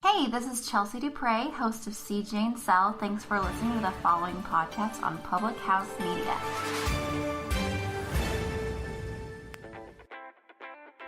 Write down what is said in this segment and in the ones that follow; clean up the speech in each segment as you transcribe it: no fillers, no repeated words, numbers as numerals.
Hey, this is Chelsea Dupre, host of CJ and Sal. Thanks for listening to the following podcast on Public House Media.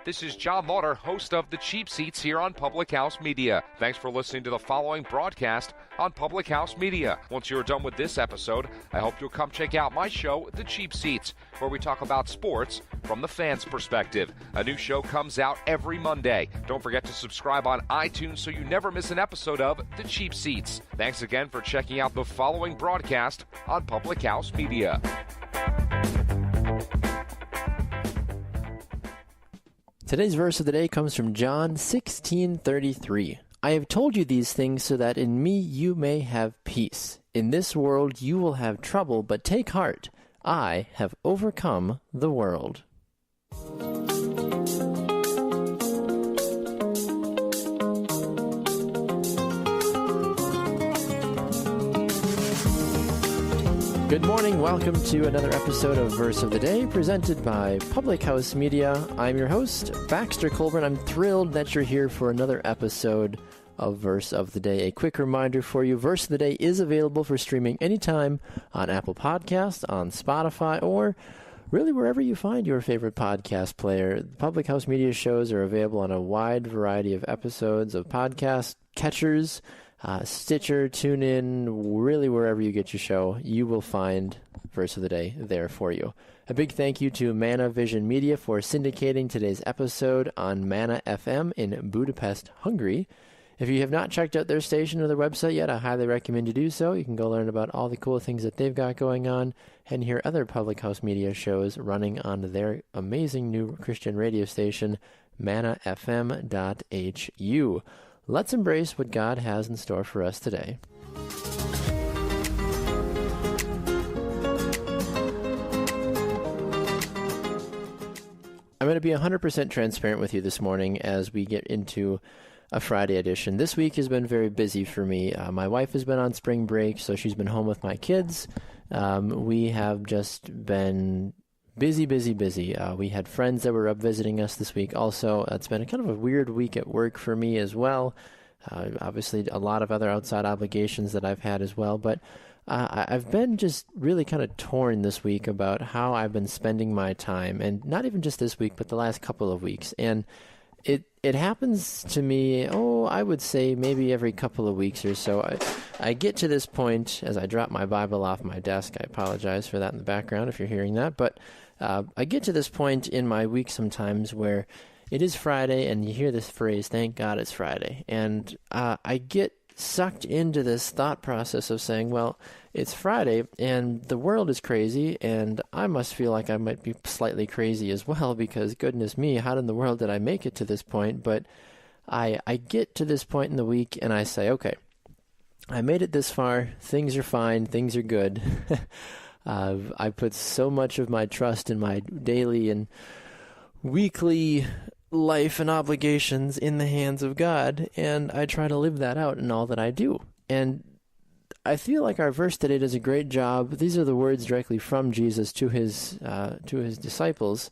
This is John Lauder, host of The Cheap Seats here on Public House Media. Thanks for listening to the following broadcast on Public House Media. Once you're done with this episode, I hope you'll come check out my show, The Cheap Seats, where we talk about sports from the fans' perspective. A new show comes out every Monday. Don't forget to subscribe on iTunes so you never miss an episode of The Cheap Seats. Thanks again for checking out the following broadcast on Public House Media. Today's verse of the day comes from John 16:33. I have told you these things so that in me you may have peace. In this world you will have trouble, but take heart. I have overcome the world. Good morning. Welcome to another episode of Verse of the Day, presented by Public House Media. I'm your host, Baxter Colburn. I'm thrilled that you're here for another episode of Verse of the Day. A quick reminder for you, Verse of the Day is available for streaming anytime on Apple Podcasts, on Spotify, or really wherever you find your favorite podcast player. Public House Media shows are available on a wide variety of episodes of podcast catchers, Stitcher, TuneIn, really wherever you get your show, you will find Verse of the Day there for you. A big thank you to Mana Vision Media for syndicating today's episode on Mana FM in Budapest, Hungary. If you have not checked out their station or their website yet, I highly recommend you do so. You can go learn about all the cool things that they've got going on and hear other Public House Media shows running on their amazing new Christian radio station, manafm.hu. Let's embrace what God has in store for us today. I'm going to be 100% transparent with you this morning as we get into a Friday edition. This week has been very busy for me. My wife has been on spring break, so she's been home with my kids. We have just been busy. We had friends that were up visiting us this week also. It's been kind of a weird week at work for me as well. Obviously, a lot of other outside obligations that I've had as well. But I've been just really kind of torn this week about how I've been spending my time. And not even just this week, but the last couple of weeks. And it happens to me, I would say maybe every couple of weeks or so. I get to this point as I drop my Bible off my desk. I apologize for that in the background if you're hearing that. But I get to this point in my week sometimes where it is Friday and you hear this phrase, thank God it's Friday. And I get sucked into this thought process of saying, well, it's Friday and the world is crazy and I must feel like I might be slightly crazy as well because goodness me, how in the world did I make it to this point? But I get to this point in the week and I say, okay, I made it this far. Things are fine. Things are good. I put so much of my trust in my daily and weekly life and obligations in the hands of God, and I try to live that out in all that I do. And I feel like our verse today does a great job. These are the words directly from Jesus to his disciples,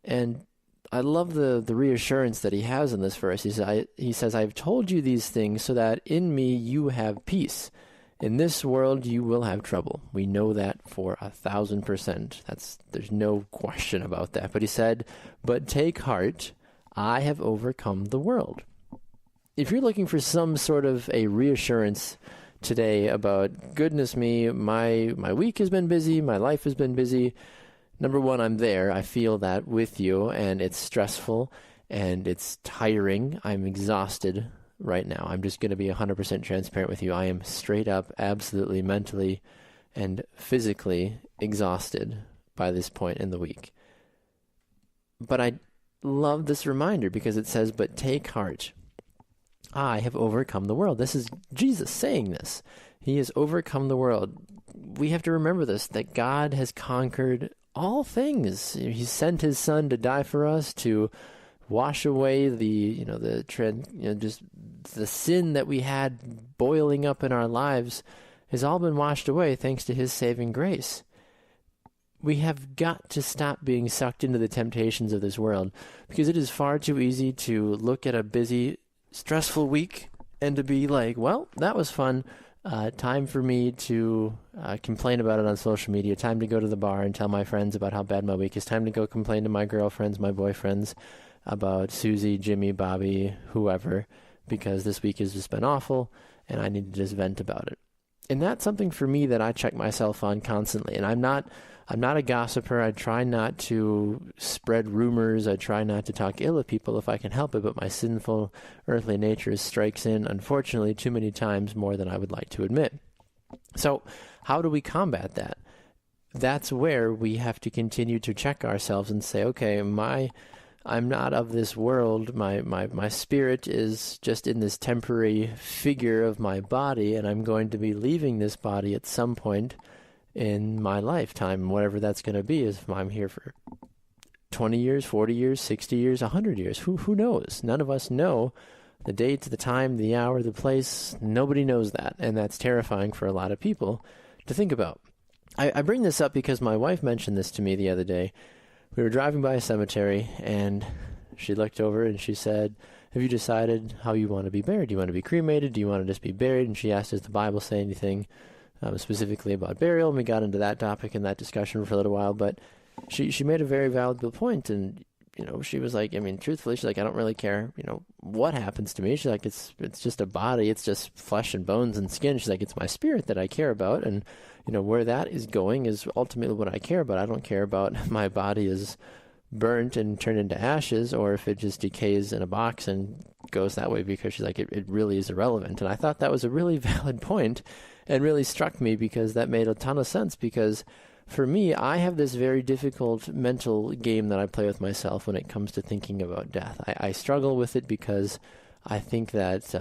and I love the reassurance that he has in this verse. He says, I've told you these things so that in me you have peace. In this world, you will have trouble. We know that for 1,000%. There's no question about that. But he said, but take heart, I have overcome the world. If you're looking for some sort of a reassurance today about, goodness me, my week has been busy, my life has been busy. Number one, I'm there. I feel that with you, and it's stressful, and it's tiring. I'm exhausted right now. I'm just going to be 100% transparent with you. I am straight up, absolutely mentally and physically exhausted by this point in the week. But I love this reminder because it says, but take heart. I have overcome the world. This is Jesus saying this. He has overcome the world. We have to remember this, that God has conquered all things. He sent his son to die for us, to wash away just the sin that we had boiling up in our lives has all been washed away thanks to his saving grace. We have got to stop being sucked into the temptations of this world because it is far too easy to look at a busy, stressful week and to be like, well, that was fun. Time for me to complain about it on social media. Time to go to the bar and tell my friends about how bad my week is. Time to go complain to my girlfriends, my boyfriends about Susie, Jimmy, Bobby, whoever, because this week has just been awful and I need to just vent about it. And that's something for me that I check myself on constantly. And I'm not a gossiper. I try not to spread rumors. I try not to talk ill of people if I can help it, but my sinful earthly nature strikes in, unfortunately, too many times more than I would like to admit. So how do we combat that? That's where we have to continue to check ourselves and say, okay, I'm not of this world. My spirit is just in this temporary figure of my body, and I'm going to be leaving this body at some point in my lifetime, whatever that's going to be. Is if I'm here for 20 years, 40 years, 60 years, 100 years. Who knows? None of us know the date, the time, the hour, the place. Nobody knows that, and that's terrifying for a lot of people to think about. I bring this up because my wife mentioned this to me the other day. We were driving by a cemetery, and she looked over and she said, have you decided how you want to be buried? Do you want to be cremated? Do you want to just be buried? And she asked, does the Bible say anything specifically about burial? And we got into that topic and that discussion for a little while, but she made a very valid point. And, she was like, truthfully, she's like, I don't really care, what happens to me. She's like, it's just a body. It's just flesh and bones and skin. She's like, it's my spirit that I care about. And, where that is going is ultimately what I care about. I don't care about if my body is burnt and turned into ashes, or if it just decays in a box and goes that way, because she's like, it really is irrelevant. And I thought that was a really valid point and really struck me, because that made a ton of sense. Because for me, I have this very difficult mental game that I play with myself when it comes to thinking about death. I struggle with it because I think that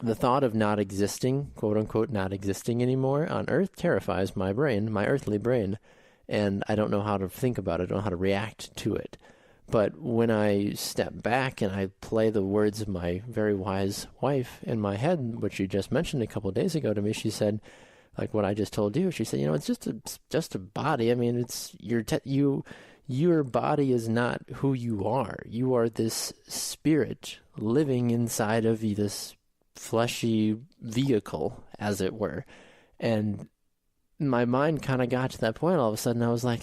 the thought of not existing, quote unquote, not existing anymore on earth terrifies my brain, my earthly brain, and I don't know how to think about it. I don't know how to react to it. But when I step back and I play the words of my very wise wife in my head, which you just mentioned a couple of days ago to me, she said, like what I just told you, she said, it's just a body. It's your body is not who you are. You are this spirit living inside of this fleshy vehicle, as it were. And my mind kind of got to that point. All of a sudden I was like,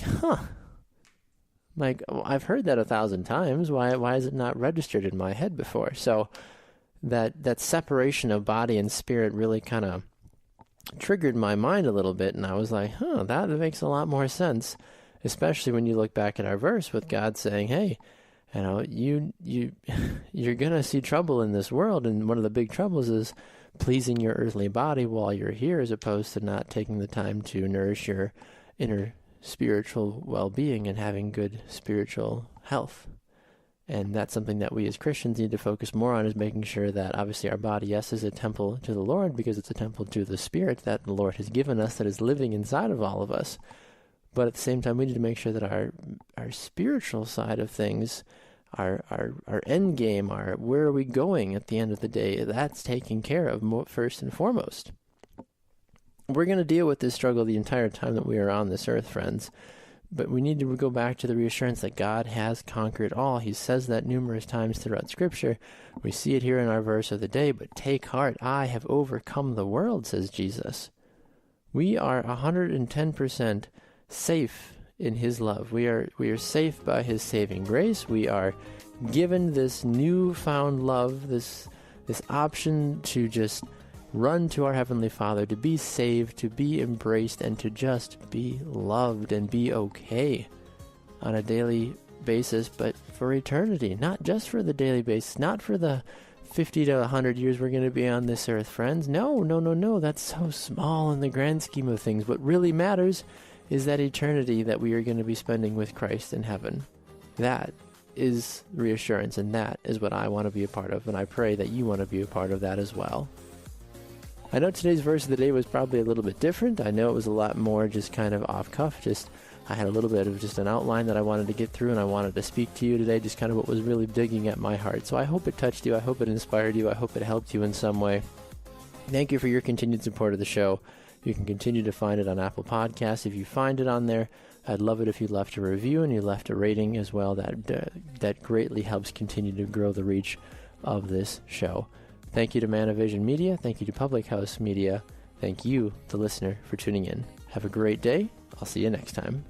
like, I've heard that 1,000 times. Why is it not registered in my head before? So that separation of body and spirit really kind of triggered my mind a little bit. And I was like, that makes a lot more sense, especially when you look back at our verse with God saying, hey, you're going to see trouble in this world. And one of the big troubles is pleasing your earthly body while you're here, as opposed to not taking the time to nourish your inner spiritual well-being and having good spiritual health. And that's something that we as Christians need to focus more on, is making sure that obviously our body, yes, is a temple to the Lord, because it's a temple to the Spirit that the Lord has given us, that is living inside of all of us. But at the same time, we need to make sure that our spiritual side of things, our end game, where are we going at the end of the day, that's taken care of first and foremost. We're going to deal with this struggle the entire time that we are on this earth, friends. But we need to go back to the reassurance that God has conquered all. He says that numerous times throughout Scripture. We see it here in our verse of the day. But take heart, I have overcome the world, says Jesus. We are 110% safe in His love. We are safe by His saving grace. We are given this newfound love, this option to just run to our Heavenly Father, to be saved, to be embraced, and to just be loved and be okay on a daily basis, but for eternity. Not just for the daily basis, not for the 50 to 100 years we're going to be on this earth, friends. No. That's so small in the grand scheme of things. What really matters is that eternity that we are going to be spending with Christ in heaven. That is reassurance, and that is what I want to be a part of, and I pray that you want to be a part of that as well. I know today's verse of the day was probably a little bit different. I know it was a lot more just kind of off cuff. I had a little bit of just an outline that I wanted to get through, and I wanted to speak to you today, just kind of what was really digging at my heart. So I hope it touched you. I hope it inspired you. I hope it helped you in some way. Thank you for your continued support of the show. You can continue to find it on Apple Podcasts. If you find it on there, I'd love it if you left a review and you left a rating as well. That greatly helps continue to grow the reach of this show. Thank you to Manavision Media. Thank you to Public House Media. Thank you, the listener, for tuning in. Have a great day. I'll see you next time.